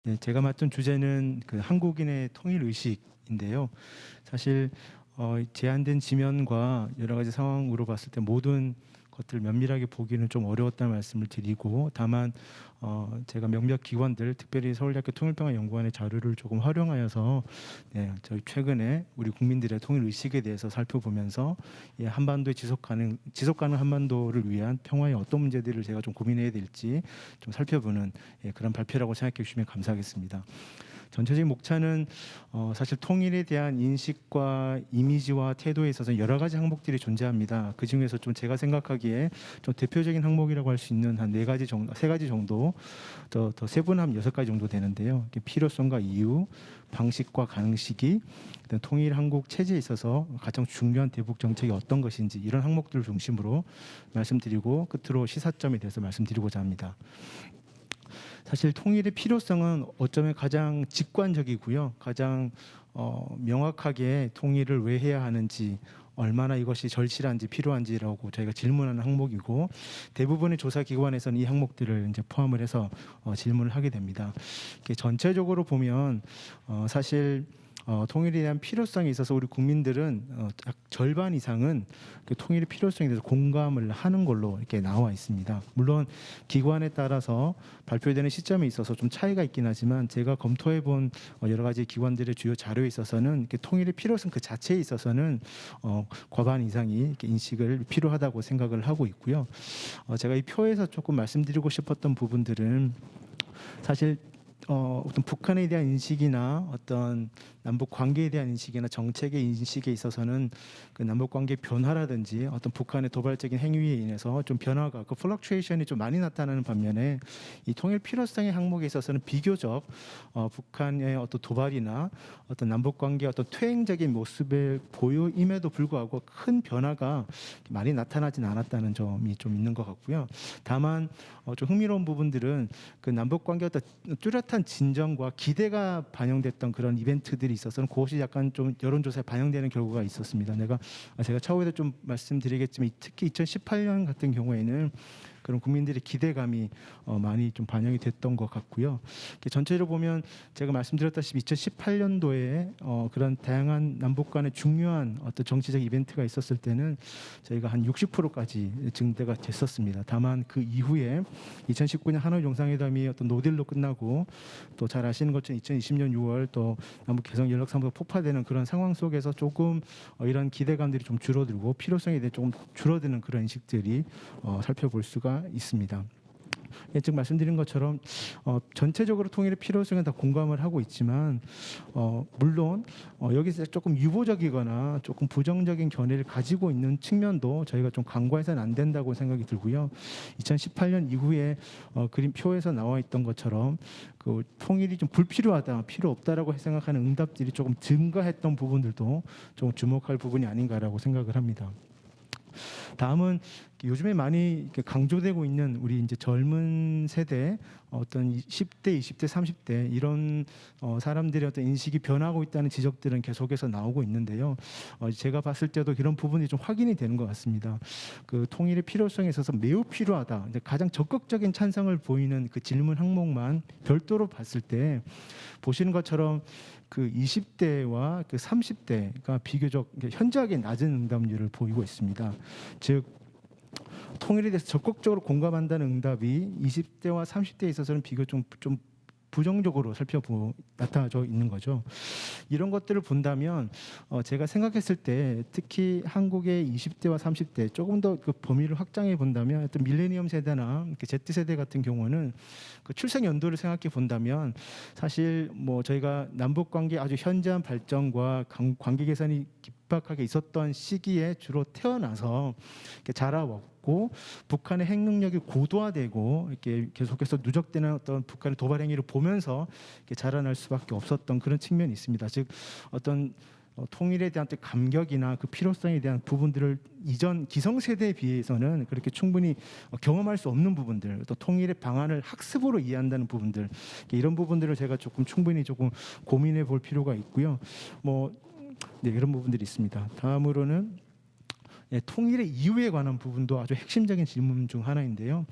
네, 제가 맡은 주제는 그 한국인의 통일 의식인데요. 사실 제한된 지면과 여러 가지 상황으로 봤을 때 모든 것들을 면밀하게 보기는 좀 어려웠다는 말씀을 드리고, 다만 제가 몇몇 기관들, 특별히 서울대학교 통일평화연구원의 자료를 조금 활용하여서 저희 최근에 우리 국민들의 통일 의식에 대해서 살펴보면서 한반도의 지속 가능 한반도를 위한 평화의 어떤 문제들을 제가 좀 고민해야 될지 좀 살펴보는 그런 발표라고 생각해 주시면 감사하겠습니다. 전체적인 목차는 사실 통일에 대한 인식과 이미지와 태도에 있어서 여러 가지 항목들이 존재합니다. 그 중에서 좀 제가 생각하기에 좀 대표적인 항목이라고 할 수 있는 한 네 가지 정도, 세 가지 정도, 더 세분하면 6가지 정도 되는데요. 필요성과 이유, 방식과 가능 시기, 통일 한국 체제에 있어서 가장 중요한 대북 정책이 어떤 것인지, 이런 항목들을 중심으로 말씀드리고 끝으로 시사점에 대해서 말씀드리고자 합니다. 사실 통일의 필요성은 어쩌면 가장 직관적이고요. 가장 명확하게 통일을 왜 해야 하는지, 얼마나 이것이 절실한지 필요한지라고 저희가 질문하는 항목이고, 대부분의 조사 기관에서는 이 항목들을 이제 포함을 해서 질문을 하게 됩니다. 전체적으로 보면 사실 통일에 대한 필요성에 있어서 우리 국민들은 약 절반 이상은 그 통일의 필요성에 대해서 공감을 하는 걸로 이렇게 나와 있습니다. 물론 기관에 따라서 발표되는 시점에 있어서 좀 차이가 있긴 하지만, 제가 검토해 본 여러 가지 기관들의 주요 자료에 있어서는 통일의 필요성 그 자체에 있어서는 과반 이상이 이렇게 인식을 필요하다고 생각을 하고 있고요. 제가 이 표에서 조금 말씀드리고 싶었던 부분들은 사실 어떤 북한에 대한 인식이나 어떤 남북 관계에 대한 인식이나 정책의 인식에 있어서는 그 남북 관계 변화라든지 어떤 북한의 도발적인 행위에 인해서 좀 변화가, 그 플럭추에이션이 좀 많이 나타나는 반면에, 이 통일 필요성의 항목에 있어서는 비교적 북한의 어떤 도발이나 어떤 남북 관계 어떤 퇴행적인 모습을 보임에도 불구하고 큰 변화가 많이 나타나진 않았다는 점이 좀 있는 것 같고요. 다만 좀 흥미로운 부분들은 그 남북 관계 어떤 뚜렷한 진정과 기대가 반영됐던 그런 이벤트들이 있어서는 그것이 약간 좀 여론조사에 반영되는 결과가 있었습니다. 제가 차후에도 좀 말씀드리겠지만, 특히 2018년 같은 경우에는 그런 국민들의 기대감이 많이 좀 반영이 됐던 것 같고요. 전체적으로 보면 제가 말씀드렸다시피 2018년도에 그런 다양한 남북 간의 중요한 어떤 정치적 이벤트가 있었을 때는 저희가 한 60%까지 증대가 됐었습니다. 다만 그 이후에 2019년 하노이 정상회담이 어떤 노딜로 끝나고, 또 잘 아시는 것처럼 2020년 6월 또 남북 개성 연락사무소가 폭파되는 그런 상황 속에서 조금 이런 기대감들이 좀 줄어들고 필요성에 대해 조금 줄어드는 그런 인식들이 살펴볼 수가 있습니다. 지금 말씀드린 것처럼 전체적으로 통일의 필요성에 다 공감을 하고 있지만, 물론 여기서 조금 유보적이거나 조금 부정적인 견해를 가지고 있는 측면도 저희가 좀 간과해서는 안 된다고 생각이 들고요. 2018년 이후에 그림표에서 나와 있던 것처럼 그 통일이 좀 불필요하다, 필요 없다라고 생각하는 응답들이 조금 증가했던 부분들도 좀 주목할 부분이 아닌가라고 생각을 합니다. 다음은 요즘에 많이 강조되고 있는 우리 이제 젊은 세대, 어떤 10대, 20대, 30대 이런 사람들의 어떤 인식이 변하고 있다는 지적들은 계속해서 나오고 있는데요. 제가 봤을 때도 이런 부분이 좀 확인이 되는 것 같습니다. 그 통일의 필요성에 있어서 매우 필요하다, 가장 적극적인 찬성을 보이는 그 질문 항목만 별도로 봤을 때 보시는 것처럼 그 20대와 그 30대가 비교적 현저하게 낮은 응답률을 보이고 있습니다. 즉 통일에 대해서 적극적으로 공감한다는 응답이 20대와 30대에 있어서는 비교적 좀 부정적으로 나타나져 있는 거죠. 이런 것들을 본다면 제가 생각했을 때 특히 한국의 20대와 30대 조금 더 그 범위를 확장해 본다면, 또 밀레니엄 세대나 Z세대 같은 경우는 그 출생 연도를 생각해 본다면 사실 뭐 저희가 남북 관계 아주 현저한 발전과 관계 개선이 급박하게 있었던 시기에 주로 태어나서 자라왔고, 북한의 핵 능력이 고도화되고 이렇게 계속해서 누적되는 어떤 북한의 도발 행위를 보면서 이렇게 자라날 수밖에 없었던 그런 측면이 있습니다. 즉 어떤 통일에 대한 감격이나 그 필요성에 대한 부분들을 이전 기성세대에 비해서는 그렇게 충분히 경험할 수 없는 부분들, 또 통일의 방안을 학습으로 이해한다는 부분들, 이런 부분들을 제가 충분히 고민해 볼 필요가 있고요. 이런 부분들이 있습니다. 다음으로는 통일의 이유에 관한 부분도 아주 핵심적인 질문 중 하나인데요.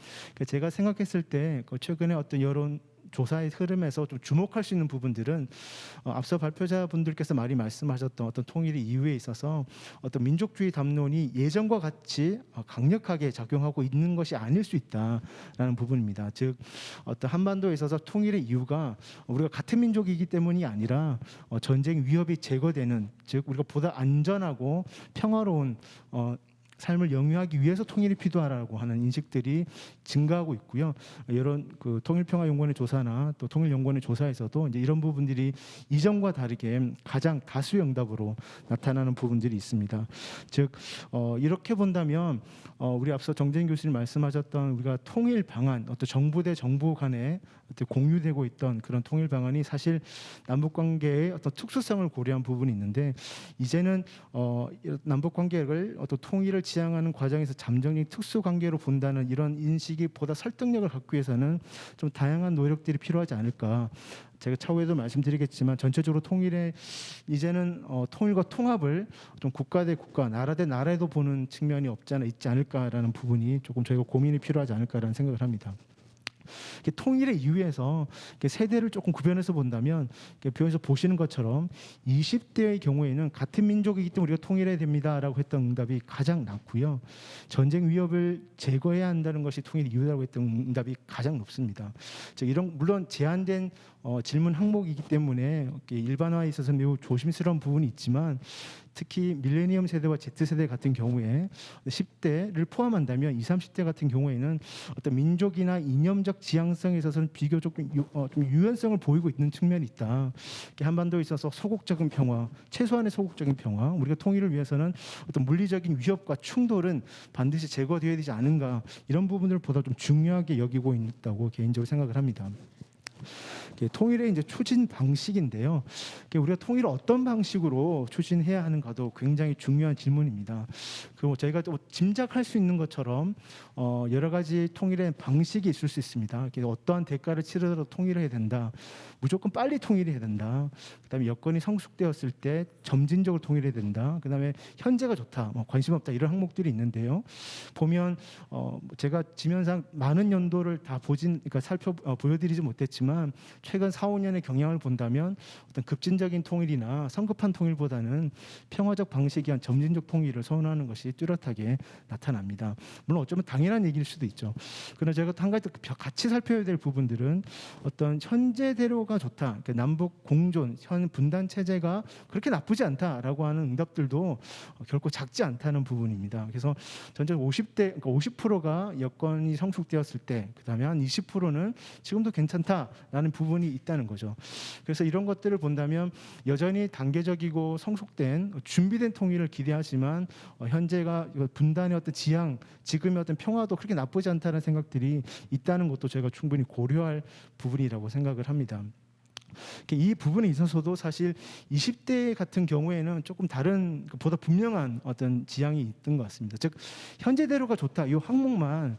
제가 생각했을 때 최근에 어떤 여론 조사의 흐름에서 좀 주목할 수 있는 부분들은 앞서 발표자분들께서 많이 말씀하셨던 어떤 통일 이유에 있어서 어떤 민족주의 담론이 예전과 같이 강력하게 작용하고 있는 것이 아닐 수 있다라는 부분입니다. 즉 어떤 한반도에 있어서 통일의 이유가 우리가 같은 민족이기 때문이 아니라 전쟁 위협이 제거되는, 즉 우리가 보다 안전하고 평화로운 삶을 영위하기 위해서 통일이 필요하다고 하는 인식들이 증가하고 있고요. 이런 그 통일평화연구원의 조사나 또 통일연구원의 조사에서도 이제 이런 부분들이 이전과 다르게 가장 다수의 응답으로 나타나는 부분들이 있습니다. 즉 이렇게 본다면 우리 앞서 정재인 교수님 말씀하셨던 우리가 통일 방안, 어떤 정부 대 정부 간에 어떤 공유되고 있던 그런 통일 방안이 사실 남북 관계의 어떤 특수성을 고려한 부분이 있는데, 이제는 남북 관계를 어떤 통일을 지향하는 과정에서 잠정적 특수 관계로 본다는 이런 인식이 보다 설득력을 갖기 위해서는 좀 다양한 노력들이 필요하지 않을까. 제가 차후에도 말씀드리겠지만 전체적으로 통일에 이제는 통일과 통합을 좀 국가 대 국가, 나라 대 나라에도 보는 측면이 없지 않아 있지 않을까라는 부분이 조금 저희가 고민이 필요하지 않을까라는 생각을 합니다. 통일의 이유에서 세대를 조금 구별해서 본다면 표에서 보시는 것처럼 20대의 경우에는 같은 민족이기 때문에 우리가 통일해야 됩니다라고 했던 응답이 가장 낮고요. 전쟁 위협을 제거해야 한다는 것이 통일의 이유라고 했던 응답이 가장 높습니다. 즉 이런 물론 제한된 질문 항목이기 때문에 일반화에 있어서 매우 조심스러운 부분이 있지만, 특히 밀레니엄 세대와 Z세대 같은 경우에 10대를 포함한다면 20, 30대 같은 경우에는 어떤 민족이나 이념적 지향성에 있어서는 비교적 좀 유연성을 보이고 있는 측면이 있다. 한반도에 있어서 소극적인 평화, 최소한의 소극적인 평화, 우리가 통일을 위해서는 어떤 물리적인 위협과 충돌은 반드시 제거되어야 되지 않은가, 이런 부분을 보다 좀 중요하게 여기고 있다고 개인적으로 생각을 합니다. 통일의 이제 추진 방식인데요. 우리가 통일을 어떤 방식으로 추진해야 하는가도 굉장히 중요한 질문입니다. 그리고 저희가 또 짐작할 수 있는 것처럼 여러 가지 통일의 방식이 있을 수 있습니다. 어떠한 대가를 치르더라도 통일을 해야 된다. 무조건 빨리 통일해야 된다. 그다음에 여건이 성숙되었을 때 점진적으로 통일해야 된다. 그다음에 현재가 좋다, 관심 없다, 이런 항목들이 있는데요. 보면 제가 지면상 많은 연도를 다 보여드리지 못했지만 최근 4, 5년의 경향을 본다면 어떤 급진적인 통일이나 성급한 통일보다는 평화적 방식이 한 점진적 통일을 선호하는 것이 뚜렷하게 나타납니다. 물론 어쩌면 당연한 얘기일 수도 있죠. 그러나 제가 한 가지 같이 살펴야 될 부분들은 어떤 현재대로가 좋다, 그러니까 남북 공존, 현 분단 체제가 그렇게 나쁘지 않다라고 하는 응답들도 결코 작지 않다는 부분입니다. 그래서 전체 50대, 그러니까 50%가 여건이 성숙되었을 때, 그다음에 한 20%는 지금도 괜찮다라는 부분이 있다는 거죠. 그래서 이런 것들을 본다면 여전히 단계적이고 성숙된 준비된 통일을 기대하지만 현재가 분단의 어떤 지향, 지금의 어떤 평화도 그렇게 나쁘지 않다는 생각들이 있다는 것도 제가 충분히 고려할 부분이라고 생각을 합니다. 이 부분에 있어서도 사실 20대 같은 경우에는 조금 다른, 보다 분명한 어떤 지향이 있던 것 같습니다. 즉 현재대로가 좋다, 이 항목만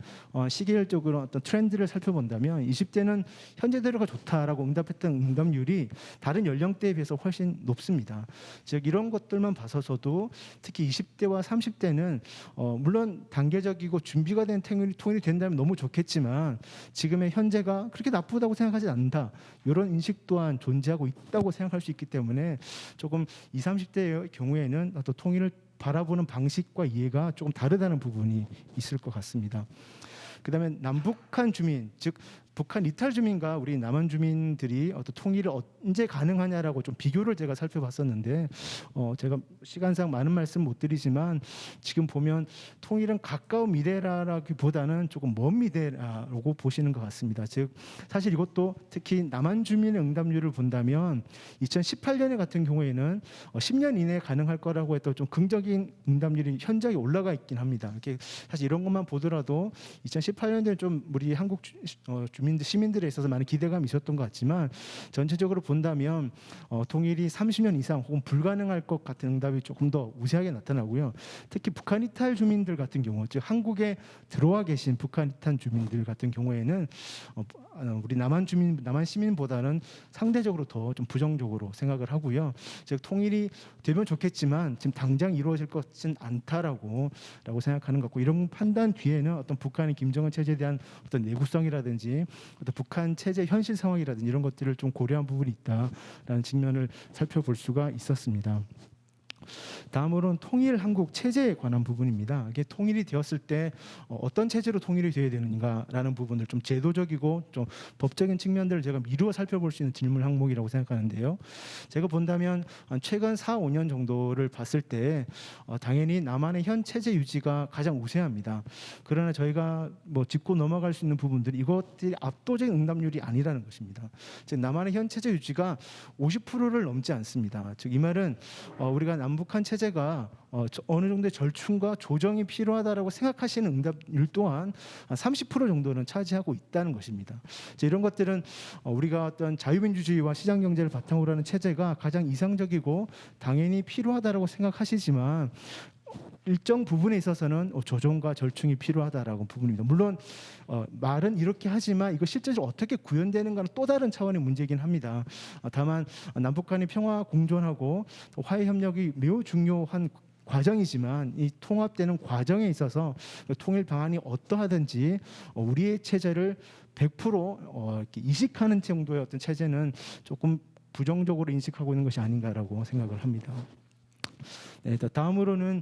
시계열적으로 어떤 트렌드를 살펴본다면 20대는 현재대로가 좋다라고 응답했던 응답률이 다른 연령대에 비해서 훨씬 높습니다. 즉 이런 것들만 봐서도 특히 20대와 30대는 물론 단계적이고 준비가 된 통일이 된다면 너무 좋겠지만 지금의 현재가 그렇게 나쁘다고 생각하지 않는다, 이런 인식 또한 존재하고 있다고 생각할 수 있기 때문에 조금 20, 30대의 경우에는 또 통일을 바라보는 방식과 이해가 조금 다르다는 부분이 있을 것 같습니다. 그다음에 남북한 주민, 즉 북한 이탈 주민과 우리 남한 주민들이 어떤 통일을 언제 가능하냐라고 좀 비교를 제가 살펴봤었는데 제가 시간상 많은 말씀 못 드리지만 지금 보면 통일은 가까운 미래라기보다는 조금 먼 미래라고 보시는 것 같습니다. 즉 사실 이것도 특히 남한 주민의 응답률을 본다면 2018년에 같은 경우에는 10년 이내에 가능할 거라고 했던 좀 긍정적인 응답률이 현저하게 올라가 있긴 합니다. 이렇게 사실 이런 것만 보더라도 2018년에는 좀 우리 한국 주민들, 시민들에 있어서 많은 기대감이 있었던 것 같지만 전체적으로 본다면 통일이 30년 이상 혹은 불가능할 것 같은 응답이 조금 더 우세하게 나타나고요. 특히 북한 이탈 주민들 같은 경우, 즉 한국에 들어와 계신 북한 이탈 주민들 같은 경우에는 우리 남한 시민보다는 상대적으로 더 좀 부정적으로 생각을 하고요. 즉 통일이 되면 좋겠지만 지금 당장 이루어질 것은 않다라고 생각하는 것 같고, 이런 판단 뒤에는 어떤 북한의 김정은 김정은 체제에 대한 어떤 내구성이라든지 어떤 북한 체제 현실 상황이라든지 이런 것들을 좀 고려한 부분이 있다라는 측면을 살펴볼 수가 있었습니다. 다음으로는 통일 한국 체제에 관한 부분입니다. 이게 통일이 되었을 때 어떤 체제로 통일이 되어야 되는가라는 부분들, 좀 제도적이고 좀 법적인 측면들을 제가 미루어 살펴볼 수 있는 질문 항목이라고 생각하는데요. 제가 본다면 최근 4, 5년 정도를 봤을 때 당연히 남한의 현 체제 유지가 가장 우세합니다. 그러나 저희가 뭐 짚고 넘어갈 수 있는 부분들이 이것들이 압도적인 응답률이 아니라는 것입니다. 즉 남한의 현 체제 유지가 50%를 넘지 않습니다. 즉 이 말은 우리가 남북한 체제가 어느 정도의 절충과 조정이 필요하다라고 생각하시는 응답률 또한 한 30% 정도는 차지하고 있다는 것입니다. 이런 것들은 우리가 어떤 자유민주주의와 시장경제를 바탕으로 하는 체제가 가장 이상적이고 당연히 필요하다라고 생각하시지만 일정 부분에 있어서는 조정과 절충이 필요하다라고 부분입니다. 물론 말은 이렇게 하지만 이거 실제적으로 어떻게 구현되는가는 또 다른 차원의 문제이긴 합니다. 다만 남북한이 평화 공존하고 화해 협력이 매우 중요한 과정이지만 이 통합되는 과정에 있어서 통일 방안이 어떠하든지 우리의 체제를 100% 이렇게 이식하는 정도의 어떤 체제는 조금 부정적으로 인식하고 있는 것이 아닌가라고 생각을 합니다. 네, 다음으로는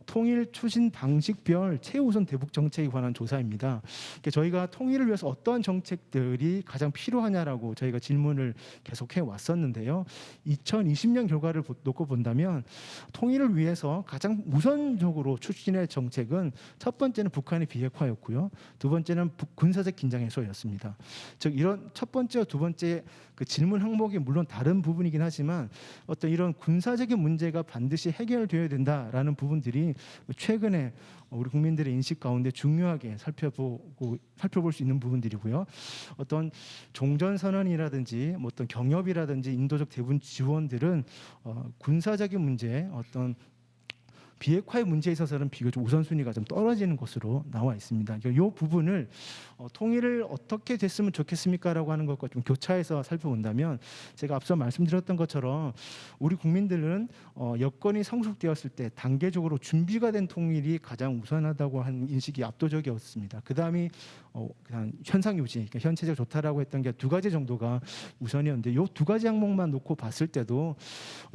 통일 추진 방식별 최우선 대북 정책에 관한 조사입니다. 저희가 통일을 위해서 어떠한 정책들이 가장 필요하냐라고 저희가 질문을 계속해 왔었는데요. 2020년 결과를 놓고 본다면 통일을 위해서 가장 우선적으로 추진할 정책은 첫 번째는 북한의 비핵화였고요. 두 번째는 군사적 긴장 해소였습니다. 즉 이런 첫 번째와 두 번째 그 질문 항목이 물론 다른 부분이긴 하지만 어떤 이런 군사적인 문제가 반드시 해결되어야 된다라는 부분들이 최근에 우리 국민들의 인식 가운데 중요하게 살펴볼 수 있는 부분들이고요. 어떤 종전선언이라든지 뭐 어떤 경협이라든지 인도적 대북 지원들은 군사적인 문제, 어떤 비핵화의 문제에 있어서는 비교적 우선순위가 좀 떨어지는 것으로 나와 있습니다. 이 부분을 통일을 어떻게 됐으면 좋겠습니까라고 하는 것과 좀 교차해서 살펴본다면 제가 앞서 말씀드렸던 것처럼 우리 국민들은 여건이 성숙되었을 때 단계적으로 준비가 된 통일이 가장 우선하다고 하는 인식이 압도적이었습니다. 그 다음이 그냥 현상 유지, 그러니까 현체제가 좋다라고 했던 게 두 가지 정도가 우선이었는데 이 두 가지 항목만 놓고 봤을 때도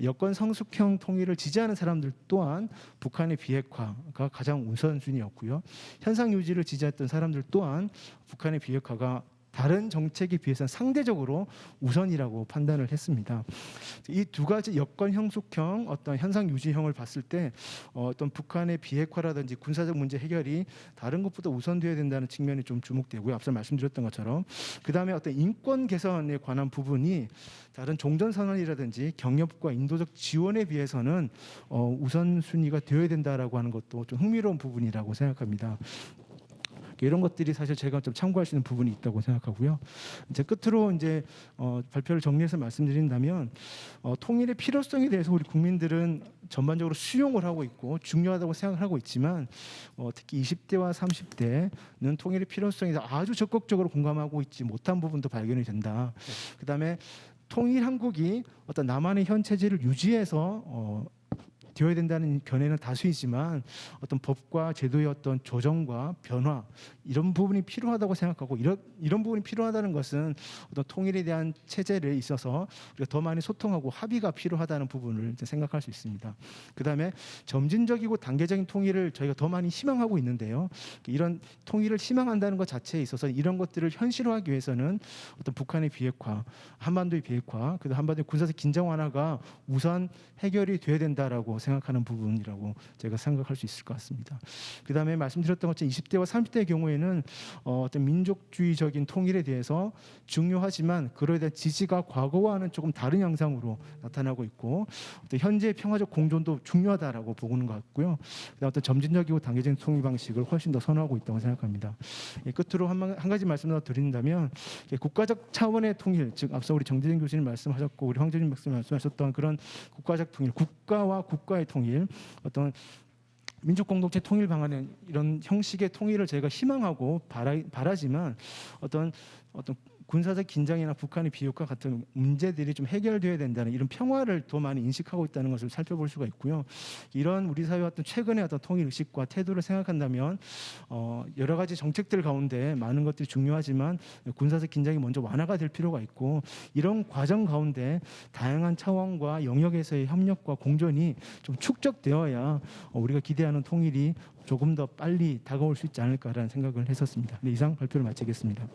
여건 성숙형 통일을 지지하는 사람들 또한 북한의 비핵화가 가장 우선순위였고요. 현상 유지를 지지했던 사람들 또한 북한의 비핵화가 다른 정책에 비해서는 상대적으로 우선이라고 판단을 했습니다. 이 두 가지 여건 형속형, 어떤 현상 유지형을 봤을 때 어떤 북한의 비핵화라든지 군사적 문제 해결이 다른 것보다 우선되어야 된다는 측면이 좀 주목되고요. 앞서 말씀드렸던 것처럼 그 다음에 어떤 인권 개선에 관한 부분이 다른 종전선언이라든지 경협과 인도적 지원에 비해서는 우선순위가 되어야 된다라고 하는 것도 좀 흥미로운 부분이라고 생각합니다. 이런 것들이 사실 제가 좀 참고할 수 있는 부분이 있다고 생각하고요. 이제 끝으로 이제 발표를 정리해서 말씀드린다면 통일의 필요성에 대해서 우리 국민들은 전반적으로 수용을 하고 있고 중요하다고 생각을 하고 있지만 특히 20대와 30대는 통일의 필요성에 대해서 아주 적극적으로 공감하고 있지 못한 부분도 발견이 된다. 그다음에 통일 한국이 어떤 남한의 현 체제를 유지해서 되어야 된다는 견해는 다수이지만 어떤 법과 제도의 어떤 조정과 변화 이런 부분이 필요하다고 생각하고 이런 부분이 필요하다는 것은 어떤 통일에 대한 체제에 있어서 우리가 더 많이 소통하고 합의가 필요하다는 부분을 생각할 수 있습니다. 그다음에 점진적이고 단계적인 통일을 저희가 더 많이 희망하고 있는데요. 이런 통일을 희망한다는 것 자체에 있어서 이런 것들을 현실화하기 위해서는 어떤 북한의 비핵화, 한반도의 비핵화, 그다음 한반도의 군사적 긴장 완화가 우선 해결이 돼야 된다라고 생각하는 부분이라고 제가 생각할 수 있을 것 같습니다. 그다음에 말씀드렸던 것처럼 20대와 30대의 경우에는 어떤 민족주의적인 통일에 대해서 중요하지만 그로에 대한 지지가 과거와는 조금 다른 양상으로 나타나고 있고 어떤 현재의 평화적 공존도 중요하다라고 보는 것 같고요. 그다음 어떤 점진적이고 단계적인 통일 방식을 훨씬 더 선호하고 있다고 생각합니다. 끝으로 한 가지 말씀 더 드린다면 국가적 차원의 통일, 즉 앞서 우리 정재진 교수님 말씀하셨고 우리 황재진 박사님 말씀하셨던 그런 국가적 통일, 국가와 국가의 통일, 어떤 민족 공동체 통일 방안의 이런 형식의 통일을 저희가 희망하고 바라지만 어떤 군사적 긴장이나 북한의 비핵화 같은 문제들이 좀 해결돼야 된다는 이런 평화를 더 많이 인식하고 있다는 것을 살펴볼 수가 있고요. 이런 우리 사회의 어떤 최근의 어떤 통일 의식과 태도를 생각한다면 여러 가지 정책들 가운데 많은 것들이 중요하지만 군사적 긴장이 먼저 완화가 될 필요가 있고 이런 과정 가운데 다양한 차원과 영역에서의 협력과 공존이 좀 축적되어야 우리가 기대하는 통일이 조금 더 빨리 다가올 수 있지 않을까라는 생각을 했었습니다. 네, 이상 발표를 마치겠습니다.